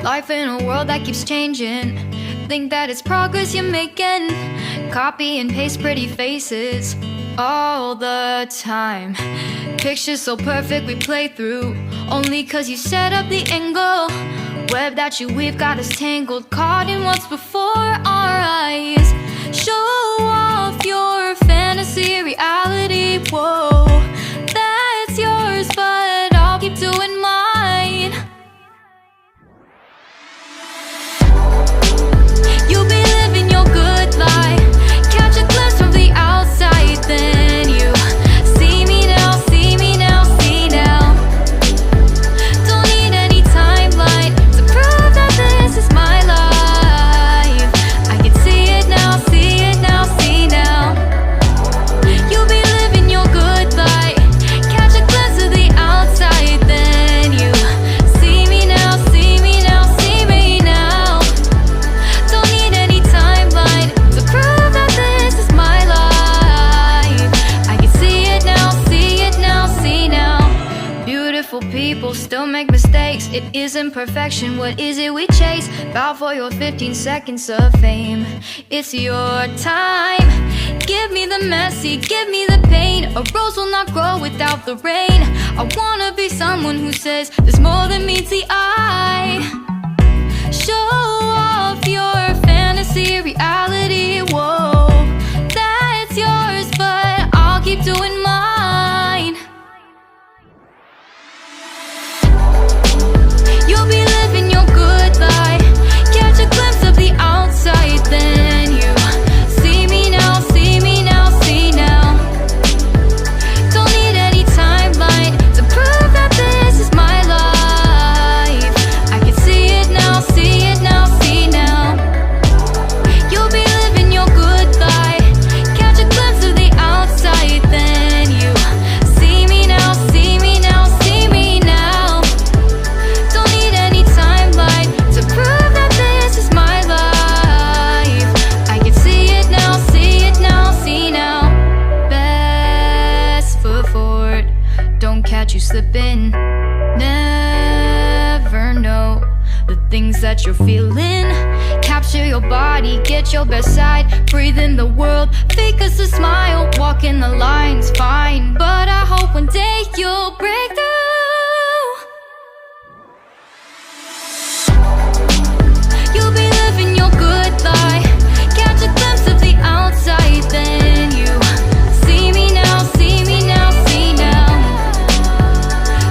Life in a world that keeps changing. Think that it's progress you're making. Copy and paste pretty faces all the time. Pictures so perfect we play through, only cause you set up the angle. Web that you weave got us tangled, caught in what's before our eyes. Show off your fantasy reality, whoa, that's yours, but I'll keep doing mine. You'll be living your good life, catch a glimpse from the outside, then you see me now, see me now, see now. Don't need any timeline to prove that this is my life. I can see it now, see it now, see now. You'll be living your good life, catch a glimpse of the outside, then you see me now, see me now, see me now. Don't need any timeline to prove that this is my life. I can see it now, see it now, see now. Beautiful people still make mistakes. It isn't perfection, what is it we chase? Bow for your 15 seconds of fame. It's your time. Give me the messy, give me the pain. A rose will not grow without the rain. I wanna be someone who says there's more than meets the eye. Show off your fantasy reality, whoa, that's yours, but I'll keep doing mine. You'll be living your good life, catch a glimpse of the outside, then you see me now, see me now, see now. Don't need any timeline to prove that this is my life. I can see it now, see it now, see now. You'll be living your good life, catch a glimpse of the outside, then you see me now, see me now, see me now. Don't need any timeline to prove that this is my life. I can see it now, see it now, see now. Best foot forward, don't catch you slipping. Never know the things that you're feeling. Capture your body, get your best side. Breathe in the world, fake us a smile. Walk in the lines, fine, but I hope one day you'll break through. You'll be living your good life, catch a glimpse of the outside, then you see me now, see me now, see now.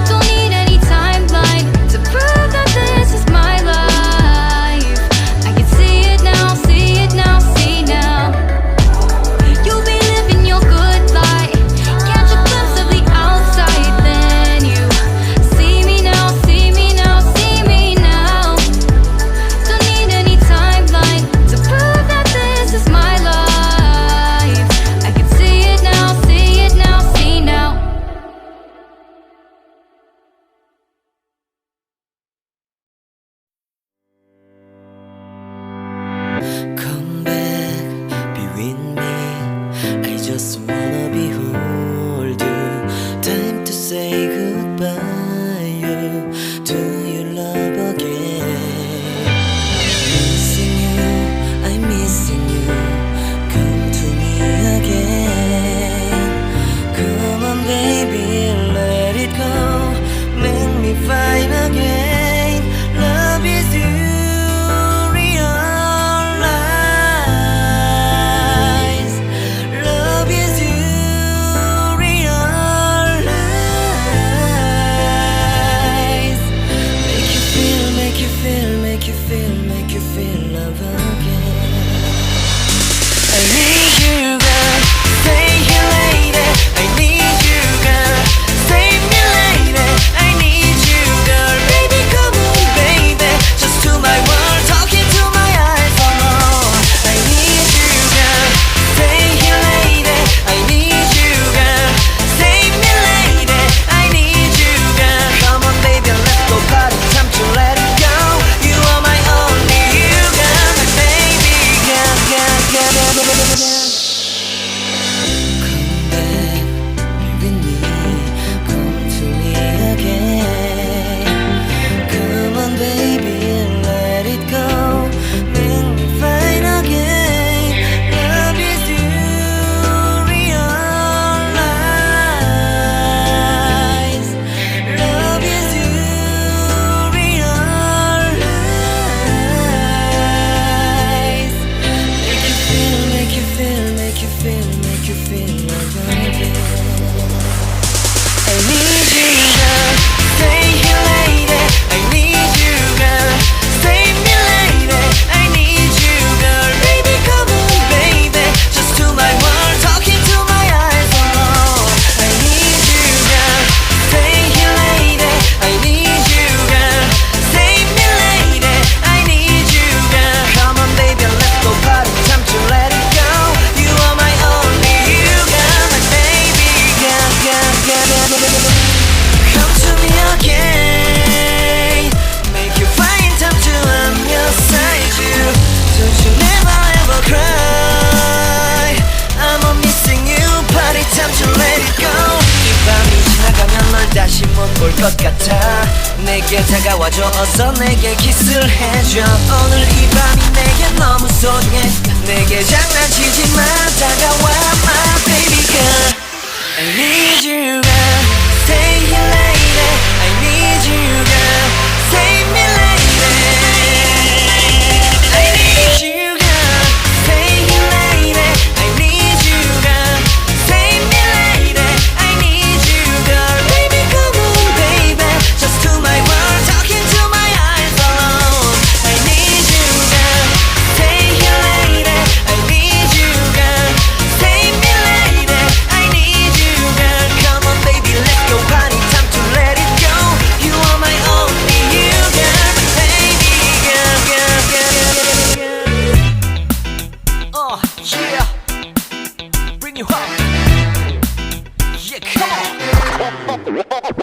Don't need any timeline to prove that this is my life. I can see it now, see it now, see now. You'll be living your good life, catch a glimpse of the outside, then you see me now, see me now, see me now. Don't need any timeline to prove that this is my life. I can see it now, see it now, see now. Come back, be with me. I just wanna behold you. Time to say goodbye. You to your love again. Missing you, I'm missing you. Come to me again. Come on, baby, let it go. Make me fine again. Love is you. Realize love is you. Realize make you feel, make you feel, make you feel, make you feel love again. I need you, girl. Stay here, lady. I need you, girl. Save me, lady. I need you, girl. Baby, come on, baby. Just to my world, talking to my eyes. Oh no, I need you, girl. Stay here, lady. I need you, girl. Save me, lady. I need you, girl. Come on, baby, let's go party. Time to let it go. You are my only you, girl. My baby. 같아. 내게 다가와줘 어서 내게 키스를 해줘. 오늘 이 밤이 내게 너무 소중해. 내게 장난치지 마 다가와 my baby girl. I need you girl. Stay here lady. I need you girl. Save me lady. I need you girl. Stay here lady. I need you girl. Save me lady. I need you girl. Baby come on baby. Just to my world talking to my eyes alone. I need you girl. Stay here lady. I need you girl. Save me lady. I need you girl. Come on baby let's go party time to let it go. You are my only you girl. Baby girl girl girl girl. Oh yeah. Bring you home. Yeah come on.